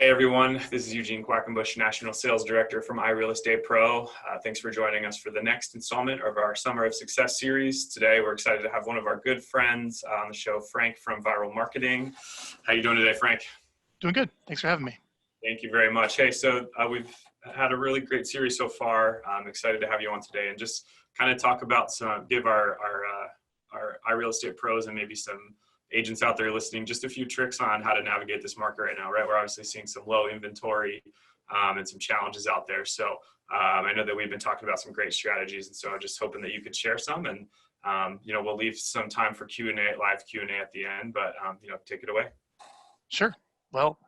Hey everyone, this is Eugene Quackenbush, National Sales Director from iReal Estate Pro. Thanks for joining us for the next installment of our Summer of Success series. Today we're excited to have one of our good friends on the show, Frank from Viral Marketing. How you doing today, Frank? Doing good. Thanks for having me. Thank you very much. Hey, so we've had a really great series so far. I'm excited to have you on today and just kind of talk about give our iReal Estate Pros and maybe some agents out there listening just a few tricks on how to navigate this market right now, right? We're obviously seeing some low inventory and some challenges out there. So I know that we've been talking about some great strategies, and so I'm just hoping that you could share some, and we'll leave some time for Q&A, live Q&A at the end, but take it away. Sure. Well,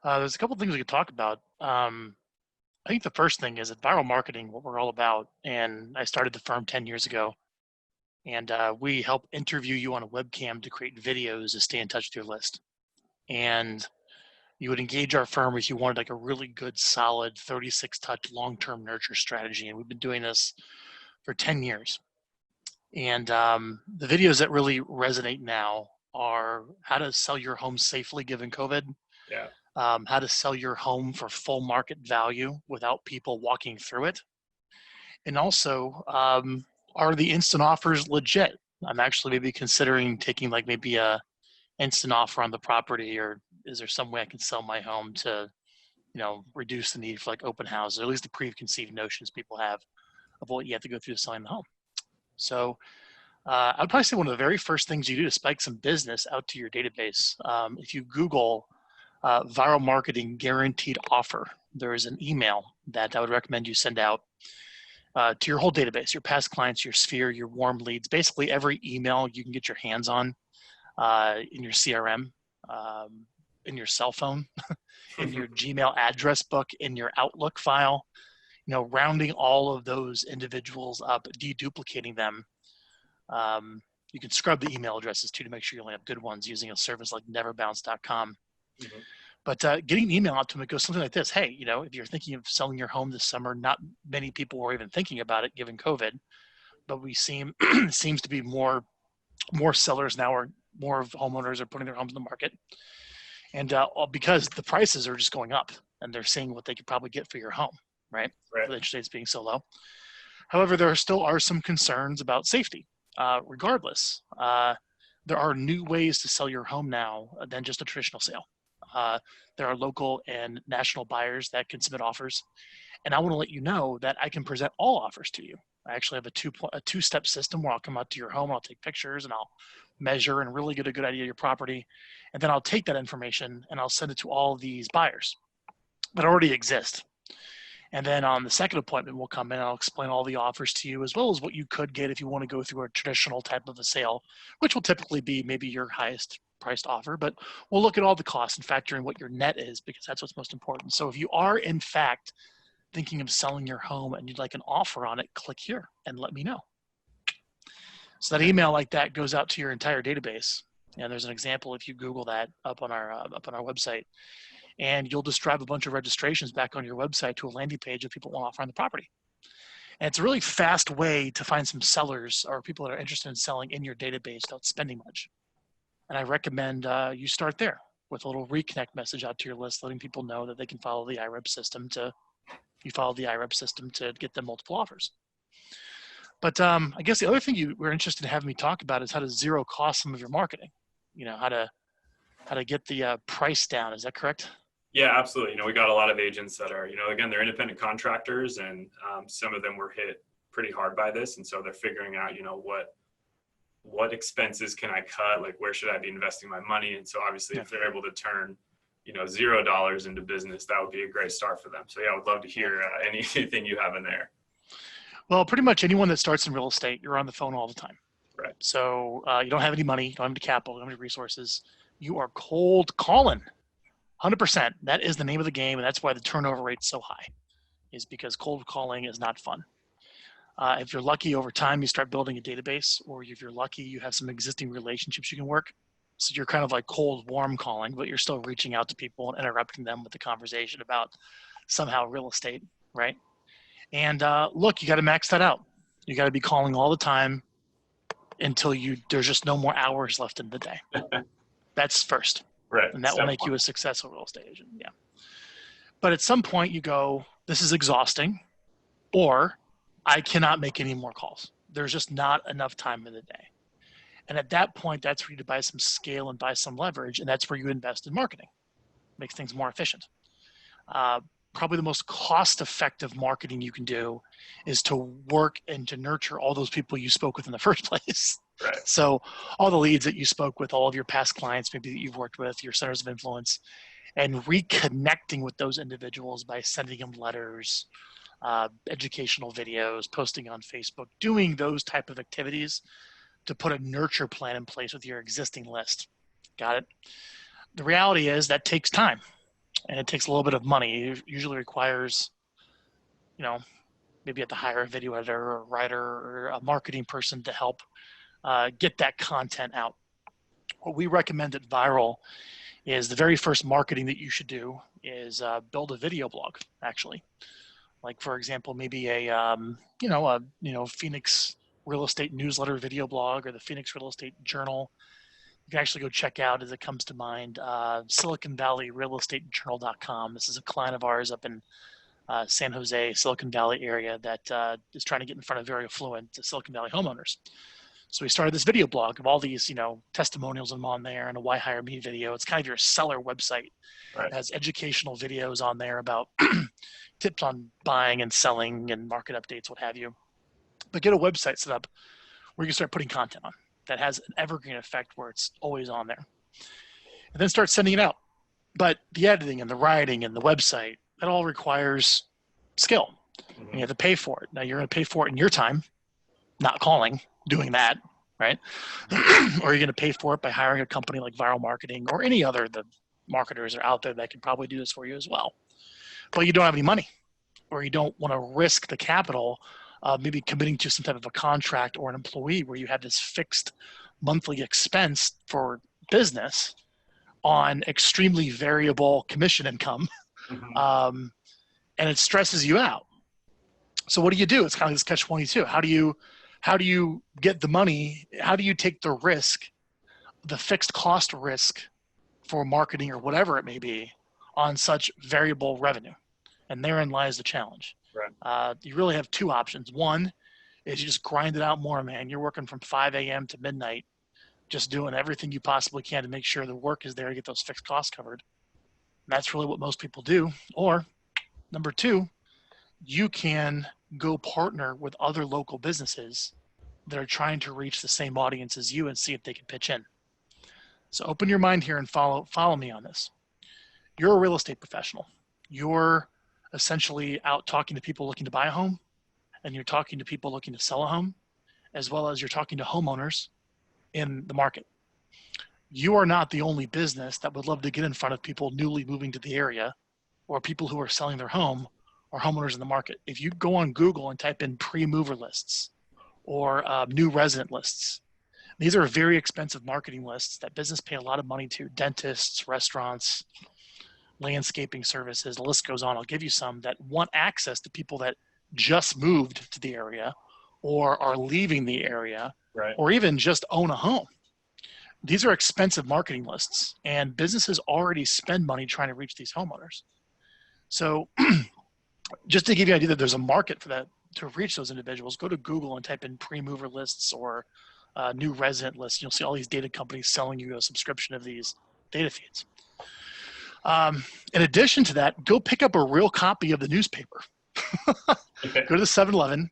there's a couple things we could talk about. I think the first thing is that viral marketing, what we're all about, and I started the firm 10 years ago, and we help interview you on a webcam to create videos to stay in touch with your list. And you would engage our firm if you wanted like a really good, solid 36 touch long-term nurture strategy. And we've been doing this for 10 years. And the videos that really resonate now are how to sell your home safely given COVID. Yeah. How to sell your home for full market value without people walking through it. And also, are the instant offers legit? I'm actually maybe considering taking like maybe a instant offer on the property, or is there some way I can sell my home to, reduce the need for like open houses, or at least the preconceived notions people have of what you have to go through to selling the home. So I'd probably say one of the very first things you do to spike some business out to your database, if you Google viral marketing guaranteed offer, there is an email that I would recommend you send out to your whole database, your past clients, your sphere, your warm leads, basically every email you can get your hands on in your CRM, in your cell phone, in your Gmail address book, in your Outlook file, rounding all of those individuals up, deduplicating them. You can scrub the email addresses too to make sure you only have good ones using a service like neverbounce.com. Mm-hmm. But getting an email out to them, it goes something like this. Hey, if you're thinking of selling your home this summer, not many people were even thinking about it given COVID, but we seems to be more sellers now, or more of homeowners are putting their homes in the market. And because the prices are just going up and they're seeing what they could probably get for your home, right? With interest rates being so low. However, there still are some concerns about safety. Regardless, there are new ways to sell your home now than just a traditional sale. There are local and national buyers that can submit offers. And I want to let you know that I can present all offers to you. I actually have a two-step system where I'll come out to your home, I'll take pictures, and I'll measure and really get a good idea of your property. And then I'll take that information and I'll send it to all of these buyers that already exist. And then on the second appointment, we'll come in and I'll explain all the offers to you, as well as what you could get if you want to go through a traditional type of a sale, which will typically be maybe your highest priced offer, but we'll look at all the costs and factor in what your net is, because that's what's most important. So if you are in fact thinking of selling your home and you'd like an offer on it, click here and let me know. So that email like that goes out to your entire database. And there's an example if you Google that up on our website, and you'll just drive a bunch of registrations back on your website to a landing page of people who want to offer on the property. And it's a really fast way to find some sellers or people that are interested in selling in your database without spending much. And I recommend you start there with a little reconnect message out to your list, letting people know that they can follow the iRep system to get them multiple offers. But I guess the other thing you were interested in having me talk about is how to zero cost some of your marketing. How to get the price down. Is that correct? Yeah, absolutely. We got a lot of agents that are, again, they're independent contractors, and some of them were hit pretty hard by this. And so they're figuring out, what expenses can I cut? Like, where should I be investing my money? And so obviously if they're able to turn, $0 into business, that would be a great start for them. So yeah, I would love to hear anything you have in there. Well, pretty much anyone that starts in real estate, you're on the phone all the time. Right. So you don't have any money, you don't have any capital, you don't have any resources. You are cold calling, 100%. That is the name of the game, and that's why the turnover rate's so high, is because cold calling is not fun. If you're lucky, over time, you start building a database, or if you're lucky, you have some existing relationships you can work. So you're kind of like cold, warm calling, but you're still reaching out to people and interrupting them with the conversation about somehow real estate, right? And look, you got to max that out. You got to be calling all the time until there's just no more hours left in the day. That's first. Right. And that will Step make one. you a successful real estate agent. Yeah. But at some point you go, this is exhausting, or I cannot make any more calls. There's just not enough time in the day. And at that point, that's where you buy some scale and buy some leverage. And that's where you invest in marketing. Makes things more efficient. Probably the most cost-effective marketing you can do is to work and to nurture all those people you spoke with in the first place. Right. So all the leads that you spoke with, all of your past clients, maybe that you've worked with, your centers of influence, and reconnecting with those individuals by sending them letters, educational videos, posting on Facebook, doing those type of activities to put a nurture plan in place with your existing list. Got it? The reality is that takes time, and it takes a little bit of money. It usually requires, maybe you have to hire a video editor or a writer or a marketing person to help get that content out. What we recommend at Viral is the very first marketing that you should do is build a video blog, actually. Like, for example, maybe a Phoenix real estate newsletter video blog, or the Phoenix Real Estate Journal. You can actually go check out, as it comes to mind, Silicon Valley Real Estate Journal.com. This is a client of ours up in San Jose, Silicon Valley area that is trying to get in front of very affluent Silicon Valley homeowners. So we started this video blog of all these, testimonials and on there, and a Why Hire Me video. It's kind of your seller website. Right. It has educational videos on there about tips on buying and selling and market updates, what have you. But get a website set up where you can start putting content on that has an evergreen effect where it's always on there. And then start sending it out. But the editing and the writing and the website, that all requires skill. And you have to pay for it. Now you're going to pay for it in your time, not calling, doing that, right? Or you're going to pay for it by hiring a company like Viral Marketing or any other the marketers are out there that can probably do this for you as well. But you don't have any money, or you don't want to risk the capital of maybe committing to some type of a contract or an employee where you have this fixed monthly expense for business on extremely variable commission income. And it stresses you out. So what do you do? It's kind of this catch-22. How do you get the money? How do you take the risk, the fixed cost risk for marketing or whatever it may be, on such variable revenue? And therein lies the challenge. Right. You really have two options. One is you just grind it out more, man. You're working from 5 a.m. to midnight, just doing everything you possibly can to make sure the work is there to get those fixed costs covered. And that's really what most people do. Or number two, you can go partner with other local businesses that are trying to reach the same audience as you and see if they can pitch in. So open your mind here and follow me on this. You're a real estate professional. You're essentially out talking to people looking to buy a home, and you're talking to people looking to sell a home, as well as you're talking to homeowners in the market. You are not the only business that would love to get in front of people newly moving to the area, or people who are selling their home, or homeowners in the market. If you go on Google and type in pre-mover lists or new resident lists, these are very expensive marketing lists that business pay a lot of money to. Dentists, restaurants, landscaping services, the list goes on. I'll give you some that want access to people that just moved to the area or are leaving the area, Right. or even just own a home. These are expensive marketing lists, and businesses already spend money trying to reach these homeowners. So just to give you an idea that there's a market for that, to reach those individuals, go to Google and type in pre-mover lists or new resident lists. You'll see all these data companies selling you a subscription of these data feeds. In addition to that, go pick up a real copy of the newspaper. Okay. Go to the 7-Eleven,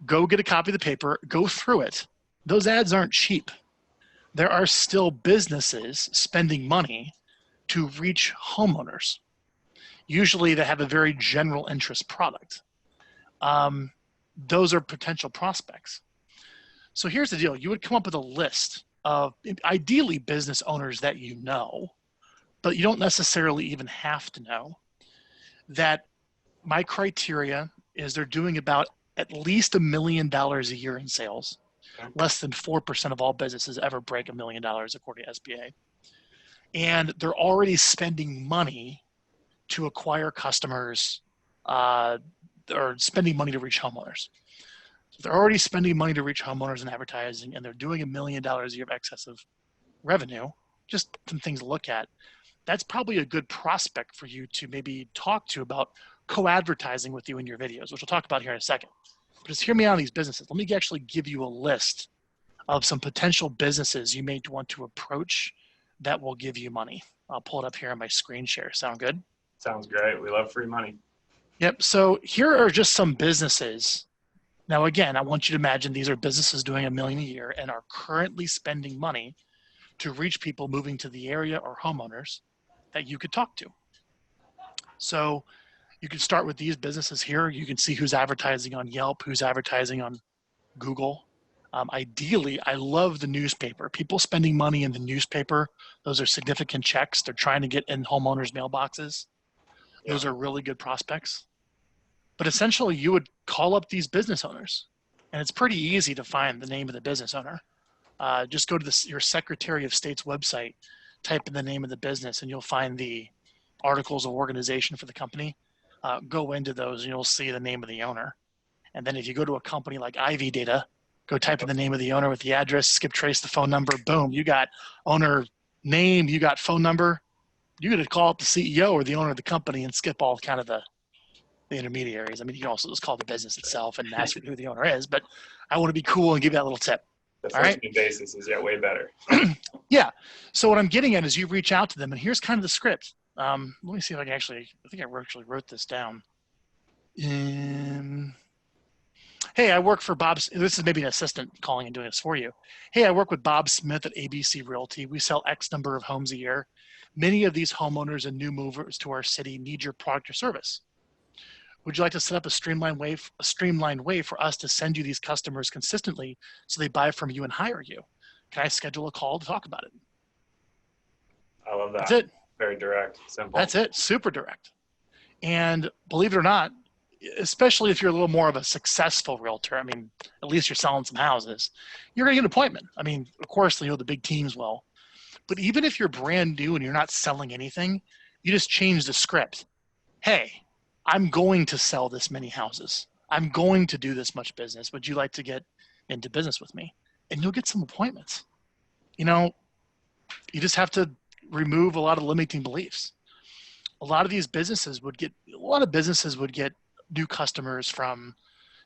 go get a copy of the paper, go through it. Those ads aren't cheap. There are still businesses spending money to reach homeowners. Usually they have a very general interest product. Those are potential prospects. So here's the deal. You would come up with a list of ideally business owners that you know, but you don't necessarily even have to know, that my criteria is they're doing about at least $1 million a year in sales. Okay. Less than 4% of all businesses ever break $1 million according to SBA. And they're already spending money to acquire customers, or spending money to reach homeowners. So they're already spending money to reach homeowners in advertising, and they're doing $1 million a year of excess of revenue. Just some things to look at. that's probably a good prospect for you to maybe talk to about co-advertising with you in your videos, which we'll talk about here in a second. But just hear me out on these businesses. Let me actually give you a list of some potential businesses you may want to approach that will give you money. I'll pull it up here on my screen share. Sound good? Sounds great. We love free money. Yep. So here are just some businesses. Now, again, I want you to imagine these are businesses doing $1 million a year and are currently spending money to reach people moving to the area or homeowners that you could talk to. So you can start with these businesses here. You can see who's advertising on Yelp, who's advertising on Google. Ideally, I love the newspaper. People spending money in the newspaper, those are significant checks. They're trying to get in homeowners' mailboxes. Those are really good prospects. But essentially, you would call up these business owners, and it's pretty easy to find the name of the business owner. Just go to your Secretary of State's website, type in the name of the business, and you'll find the articles of organization for the company. Go into those, and you'll see the name of the owner. And then if you go to a company like IV Data, go type in the name of the owner with the address, skip trace the phone number, boom, you got owner name, you got phone number. You got to call up the CEO or the owner of the company and skip all kind of the intermediaries. I mean, you can also just call the business itself and ask who the owner is, but I want to be cool and give you that little tip. The All first right. basis is way better. Yeah. So what I'm getting at is you reach out to them, and here's kind of the script. Let me see if I can I think I actually wrote this down. Hey, I work for Bob. This is maybe an assistant calling and doing this for you. Hey, I work with Bob Smith at ABC Realty. We sell X number of homes a year. Many of these homeowners and new movers to our city need your product or service. Would you like to set up a streamlined way for us to send you these customers consistently so they buy from you and hire you? Can I schedule a call to talk about it? I love that. That's it. Very direct, simple. That's it. Super direct. And believe it or not, especially if you're a little more of a successful realtor, I mean, at least you're selling some houses, you're going to get an appointment. I mean, of course, the big teams will. But even if you're brand new and you're not selling anything, you just change the script. Hey, I'm going to sell this many houses. I'm going to do this much business. Would you like to get into business with me? And you'll get some appointments. You just have to remove a lot of limiting beliefs. A lot of businesses would get new customers from,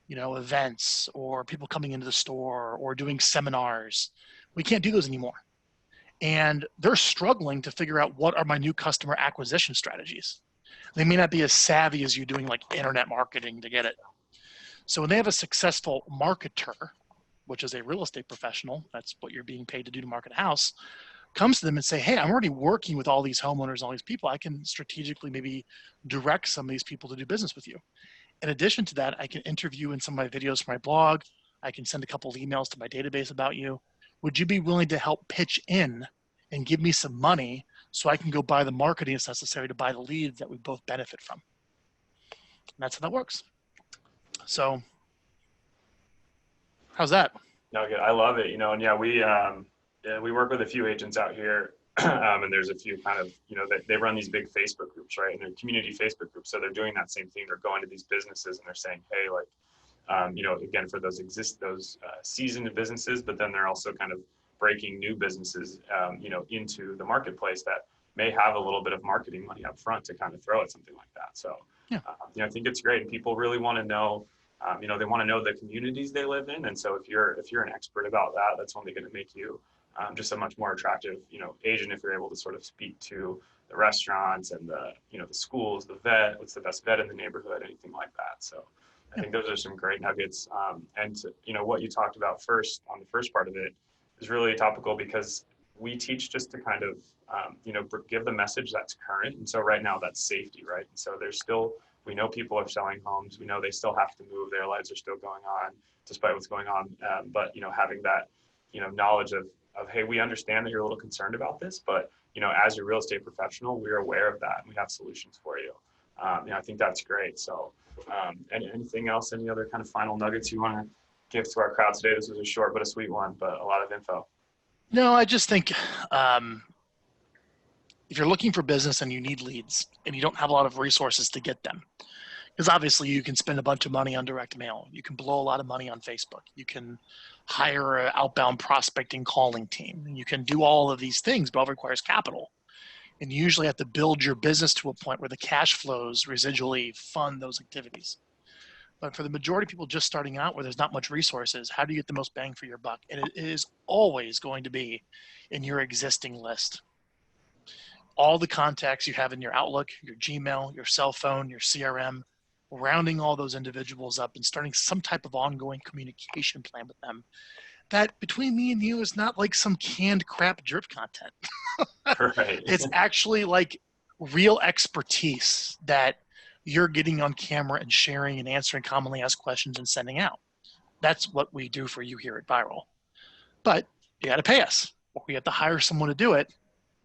events or people coming into the store or doing seminars. We can't do those anymore. And they're struggling to figure out what are my new customer acquisition strategies. They may not be as savvy as you doing like internet marketing to get it. So when they have a successful marketer, which is a real estate professional, that's what you're being paid to do to market a house, comes to them and say, hey, I'm already working with all these homeowners, all these people. I can strategically maybe direct some of these people to do business with you. In addition to that, I can interview in some of my videos for my blog. I can send a couple of emails to my database about you. Would you be willing to help pitch in and give me some money so I can go buy the marketing that's necessary to buy the leads that we both benefit from? And that's how that works. So how's that? No, good. I love it. And yeah, we work with a few agents out here, and there's a few kind of, they run these big Facebook groups, right? And they're community Facebook groups. So they're doing that same thing. They're going to these businesses and they're saying, hey, like, again, for those seasoned businesses, but then they're also kind of breaking new businesses, into the marketplace that may have a little bit of marketing money up front to kind of throw at something like that. So, yeah. I think it's great. And people really want to know, they want to know the communities they live in. And so if you're an expert about that, that's only going to make you just a much more attractive, agent if you're able to sort of speak to the restaurants and the schools, the vet, what's the best vet in the neighborhood, anything like that. So I think those are some great nuggets. And what you talked about first on the first part of it is really topical because we teach just to kind of, give the message that's current. And so right now that's safety, right? And so we know people are selling homes. We know they still have to move. Their lives are still going on despite what's going on. But, having that, knowledge of, hey, we understand that you're a little concerned about this, but, as a real estate professional, we're aware of that and we have solutions for you. I think that's great. So anything else, any other kind of final nuggets you want to give to our crowd today? This was a short but a sweet one, but a lot of info. No, I just think if you're looking for business and you need leads and you don't have a lot of resources to get them, because obviously you can spend a bunch of money on direct mail. You can blow a lot of money on Facebook. You can hire an outbound prospecting calling team. And you can do all of these things, but it all requires capital. And you usually have to build your business to a point where the cash flows residually fund those activities. But for the majority of people just starting out where there's not much resources, how do you get the most bang for your buck? And it is always going to be in your existing list. All the contacts you have in your Outlook, your Gmail, your cell phone, your CRM, rounding all those individuals up and starting some type of ongoing communication plan with them. That between me and you is not like some canned crap drip content. Right. It's actually like real expertise that you're getting on camera and sharing and answering commonly asked questions and sending out. That's what we do for you here at Viral. But you got to pay us, or you have to hire someone to do it,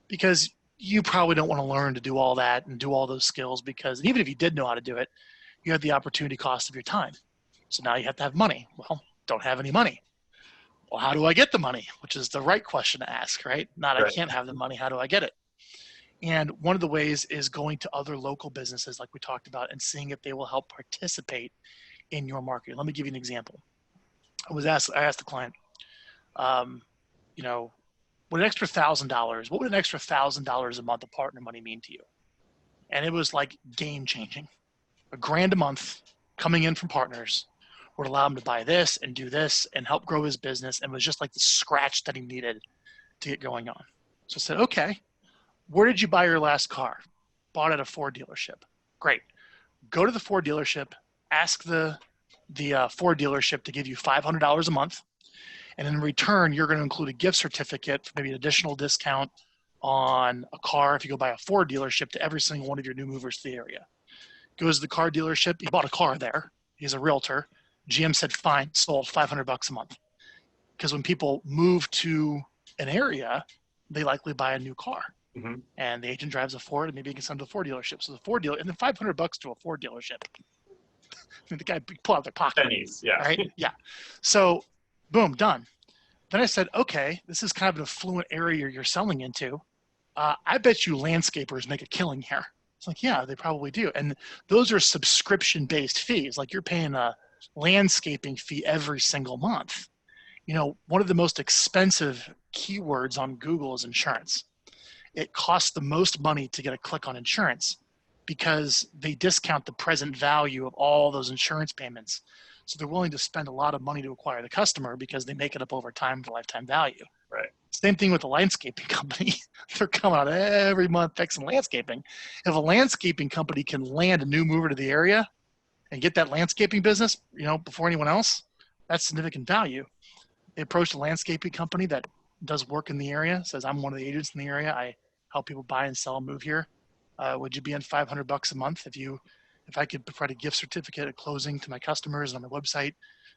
because you probably don't want to learn to do all that and do all those skills, because even if you did know how to do it, you have the opportunity cost of your time. So now you have to have money. Well, don't have any money. Well, how do I get the money? Which is the right question to ask, right? Not, Right. I can't have the money. How do I get it? And one of the ways is going to other local businesses like we talked about and seeing if they will help participate in your marketing. Let me give you an example. I asked the client, you know, what would an extra $1,000 a month of partner money mean to you? And it was like game changing. $1,000 a month coming in from partners would allow him to buy this and do this and help grow his business, and was just like the scratch that he needed to get going on. So I said, okay, where did you buy your last car? Bought at a Ford dealership. Great. Go to the Ford dealership, ask the Ford dealership to give you $500 a month. And in return, you're going to include a gift certificate for maybe an additional discount on a car if you go buy a Ford dealership to every single one of your new movers to the area. Goes to the car dealership. He bought a car there. He's a realtor. GM said, fine, sold, $500 a month. Because when people move to an area, they likely buy a new car. Mm-hmm. And the agent drives a Ford, and maybe he can send to the Ford dealership. So the Ford dealer, and then $500 to a Ford dealership. I mean, the guy pulled out their pocket. Pennies, yeah. Right? Yeah. So, boom, done. Then I said, okay, this is kind of an affluent area you're selling into. I bet you landscapers make a killing here. It's like, yeah, they probably do. And those are subscription-based fees. Like you're paying a landscaping fee every single month. You know, one of the most expensive keywords on Google is insurance. It costs the most money to get a click on insurance because they discount the present value of all those insurance payments. So they're willing to spend a lot of money to acquire the customer because they make it up over time for lifetime value. Right. Same thing with the landscaping company. They're coming out every month fixing landscaping. If a landscaping company can land a new mover to the area and get that landscaping business, you know, before anyone else, that's significant value. They approached a landscaping company that does work in the area, says, I'm one of the agents in the area. I help people buy and sell and move here. Would you be in $500 a month if I could provide a gift certificate at closing to my customers on my website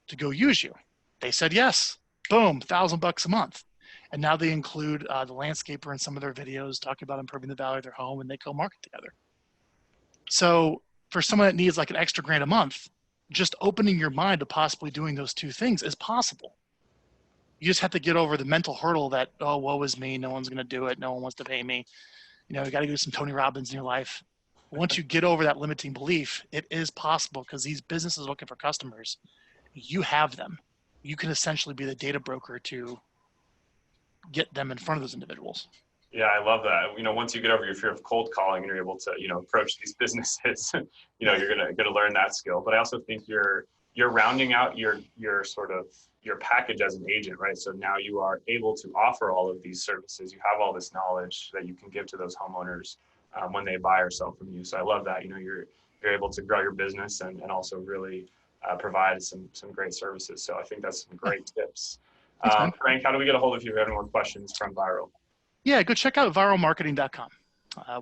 to go use you? They said yes. Boom, $1,000 a month. And now they include the landscaper in some of their videos talking about improving the value of their home, and they co-market together. So for someone that needs like an extra $1,000 a month, just opening your mind to possibly doing those two things is possible. You just have to get over the mental hurdle that, oh, woe is me. No one's going to do it. No one wants to pay me. You know, you got to do some Tony Robbins in your life. Once you get over that limiting belief, it is possible because these businesses are looking for customers. You have them. You can essentially be the data broker to get them in front of those individuals. Yeah, I love that. You know, once you get over your fear of cold calling and you're able to, you know, approach these businesses, you know, you're gonna learn that skill. But I also think you're rounding out your sort of your package as an agent, right? So now you are able to offer all of these services. You have all this knowledge that you can give to those homeowners when they buy or sell from you. So I love that. You know, you're able to grow your business and also really provide some great services. So I think that's some great tips. Frank, how do we get a hold of you if you have any more questions from Viral? Yeah, go check out viralmarketing.com.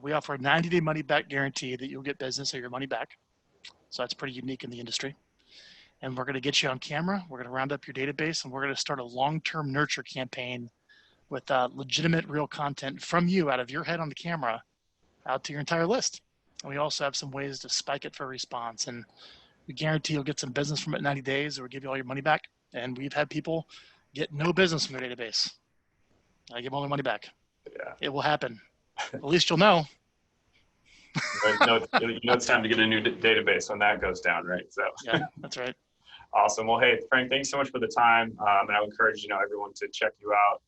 We offer a 90-day money-back guarantee that you'll get business or your money back. So that's pretty unique in the industry. And we're going to get you on camera. We're going to round up your database, and we're going to start a long-term nurture campaign with legitimate, real content from you out of your head on the camera out to your entire list. And we also have some ways to spike it for response. And we guarantee you'll get some business from it in 90 days, or we'll give you all your money back. And we've had people get no business from their database. I give all their money back. Yeah. It will happen. At least you'll know. You know it's time to get a new database when that goes down, right? So yeah, that's right. Awesome. Well, hey, Frank, thanks so much for the time. And I would encourage, everyone to check you out.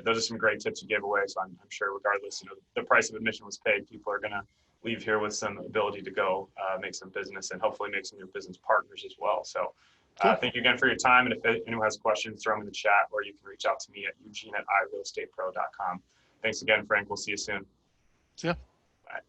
Those are some great tips you gave away. So I'm sure regardless, the price of admission was paid, people are going to leave here with some ability to go make some business and hopefully make some of your business partners as well. So Cool. thank you again for your time. And if anyone has questions, throw them in the chat, or you can reach out to me at eugene@irealestatepro.com. Thanks again, Frank. We'll see you soon. See ya. Bye.